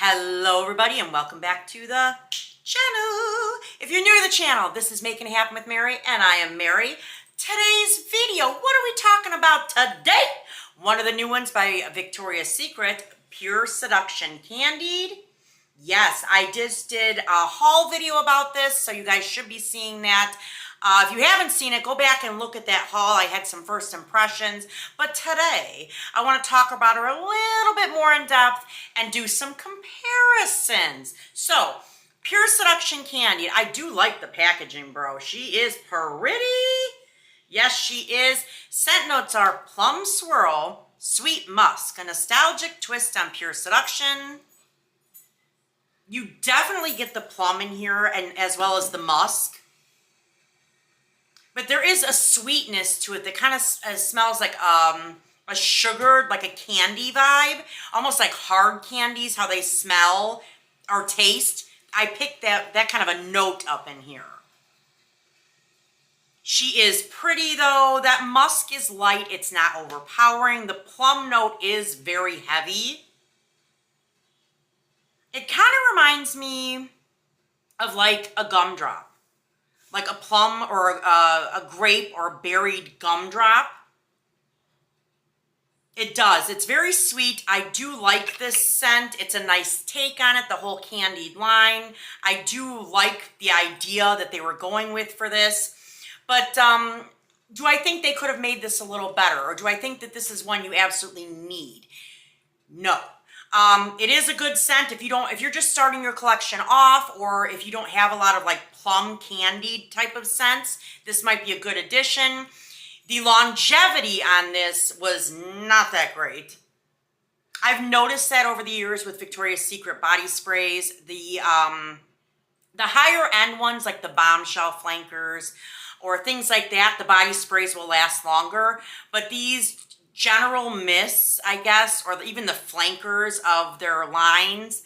Hello everybody and welcome back to the channel. If you're new to the channel, this is Making It Happen with Mary and I am Mary. Today's video, what are we talking about today? One of the new ones by Victoria's Secret, Pure Seduction Candied. Yes, I just did a haul video about this, so you guys should be seeing that. If you haven't seen it, go back and look at that haul. I had some first impressions, but today I want to talk about her a little bit more in depth and do some comparisons. So, Pure Seduction Candied. I do like the packaging, bro. She is pretty. Yes, she is. Scent notes are Plum Swirl, Sweet Musk, a nostalgic twist on Pure Seduction. You definitely get the plum in here, and as well as the musk. But there is a sweetness to it that kind of smells like a sugared, like a candy vibe. Almost like hard candies, how they smell or taste. I picked that kind of a note up in here. She is pretty though. That musk is light. It's not overpowering. The plum note is very heavy. It kind of reminds me of like a gumdrop. Like a plum or a grape or berried gumdrop. It does. It's very sweet. I do like this scent. It's a nice take on it, the whole candied line. I do like the idea that they were going with for this. But do I think they could have made this a little better? Or do I think that this is one you absolutely need? No. It is a good scent if you're just starting your collection off, or if you don't have a lot of like plum candied type of scents, this might be a good addition. The longevity on this was not that great. I've noticed that over the years with Victoria's Secret body sprays, the higher end ones like the Bombshell Flankers or things like that, the body sprays will last longer, but these general mists, I guess, or even the flankers of their lines,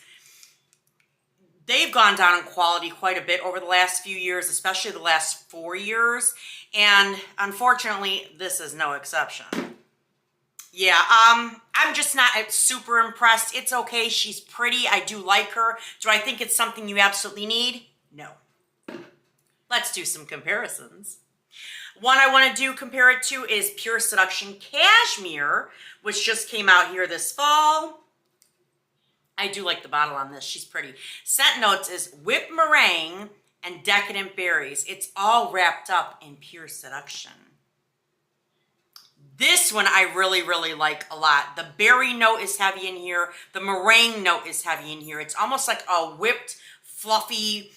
they've gone down in quality quite a bit over the last few years, especially the last 4 years. And unfortunately, this is no exception. Yeah, I'm just not super impressed. It's okay. She's pretty. I do like her. Do I think it's something you absolutely need? No. Let's do some comparisons. One I want to compare it to is Pure Seduction Cashmere, which just came out here this fall. I do like the bottle on this. She's pretty. Scent notes is whipped meringue and decadent berries. It's all wrapped up in Pure Seduction. This one I really, really like a lot. The berry note is heavy in here. The meringue note is heavy in here. It's almost like a whipped, fluffy,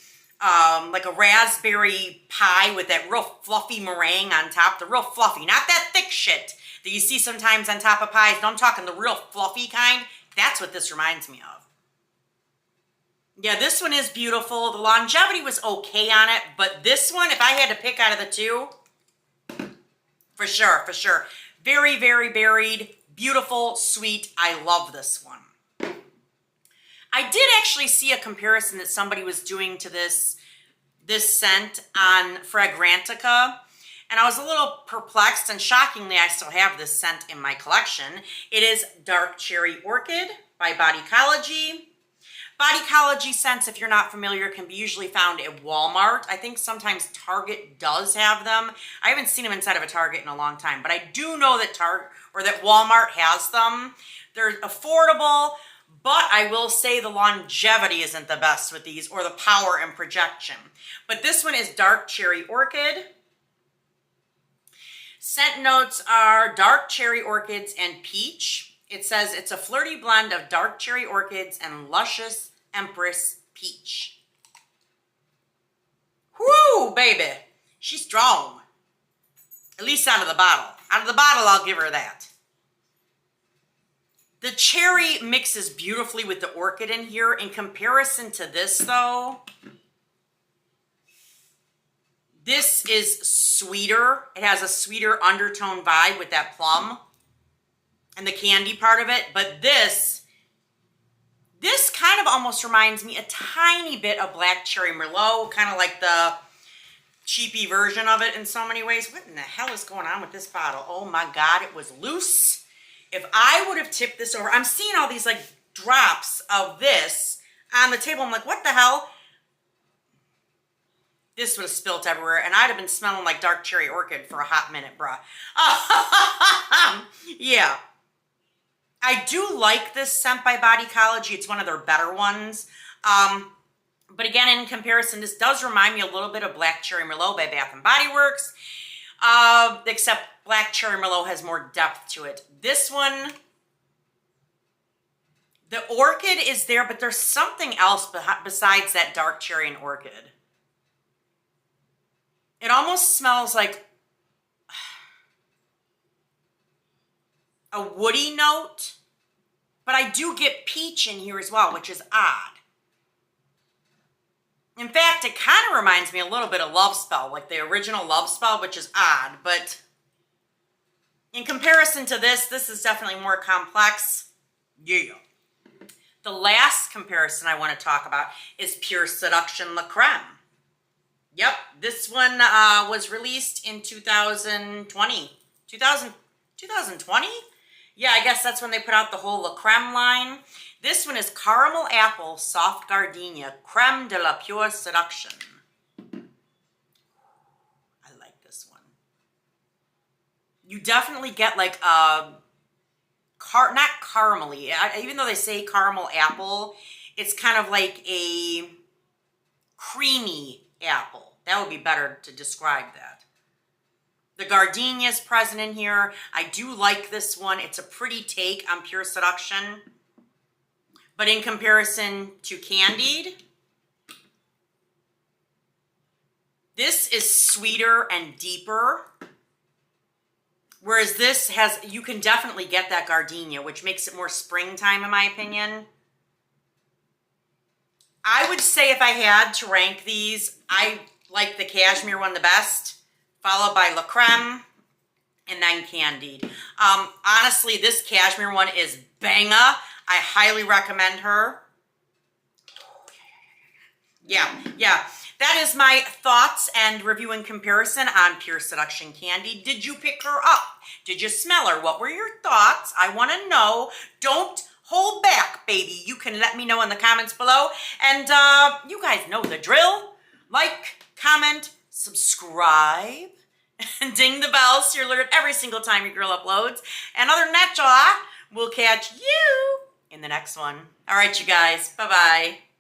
like a raspberry pie with that real fluffy meringue on top. The real fluffy, not that thick shit that you see sometimes on top of pies. No, I'm talking the real fluffy kind. That's what this reminds me of. Yeah, this one is beautiful. The longevity was okay on it, but this one, if I had to pick out of the two, for sure, for sure. Very, very berried, beautiful, sweet. I love this one. I did actually see a comparison that somebody was doing to this scent on Fragrantica, and I was a little perplexed, and shockingly, I still have this scent in my collection. It is Dark Cherry Orchid by Bodycology. Bodycology scents, if you're not familiar, can be usually found at Walmart. I think sometimes Target does have them. I haven't seen them inside of a Target in a long time, but I do know that that Walmart has them. They're affordable. But I will say the longevity isn't the best with these, or the power and projection. But this one is Dark Cherry Orchid. Scent notes are dark cherry orchids and peach. It says it's a flirty blend of dark cherry orchids and luscious Empress peach. Whoo, baby. She's strong. At least out of the bottle. Out of the bottle, I'll give her that. The cherry mixes beautifully with the orchid in here. In comparison to this, though, this is sweeter. It has a sweeter undertone vibe with that plum and the candy part of it. But this kind of almost reminds me a tiny bit of Black Cherry Merlot, kind of like the cheapy version of it in so many ways. What in the hell is going on with this bottle? Oh my God, it was loose. If I would have tipped this over, I'm seeing all these like drops of this on the table. I'm like, what the hell? This would have spilt everywhere, and I'd have been smelling like dark cherry orchid for a hot minute, bruh. Yeah. I do like this scent by Bodycology. It's one of their better ones. But again, in comparison, this does remind me a little bit of Black Cherry Merlot by Bath & Body Works. Except Black Cherry Merlot has more depth to it. This one, the orchid is there, but there's something else besides that dark cherry and orchid. It almost smells like a woody note, but I do get peach in here as well, which is odd. In fact, it kind of reminds me a little bit of Love Spell, like the original Love Spell, which is odd, but in comparison to this, this is definitely more complex. Yeah. The last comparison I want to talk about is Pure Seduction La Creme. Yep, this one was released in 2020. 2020? Yeah, I guess that's when they put out the whole La Creme line. This one is Caramel Apple Soft Gardenia Creme de la Pure Seduction. I like this one. You definitely get like a, not caramely, even though they say caramel apple, it's kind of like a creamy apple. That would be better to describe that. The gardenia is present in here. I do like this one. It's a pretty take on Pure Seduction. But in comparison to Candied, this is sweeter and deeper. Whereas this has, you can definitely get that gardenia, which makes it more springtime in my opinion. I would say if I had to rank these, I like the Cashmere one the best, followed by La Creme, and then Candied. Honestly, this Cashmere one is banga. I highly recommend her. Yeah. That is my thoughts and review and comparison on Pure Seduction Candied. Did you pick her up? Did you smell her? What were your thoughts? I want to know. Don't hold back, baby. You can let me know in the comments below. And you guys know the drill. Like, comment, subscribe, and ding the bell so you're alerted every single time your girl uploads. And other than that, y'all, we'll catch you in the next one. All right, you guys. Bye-bye.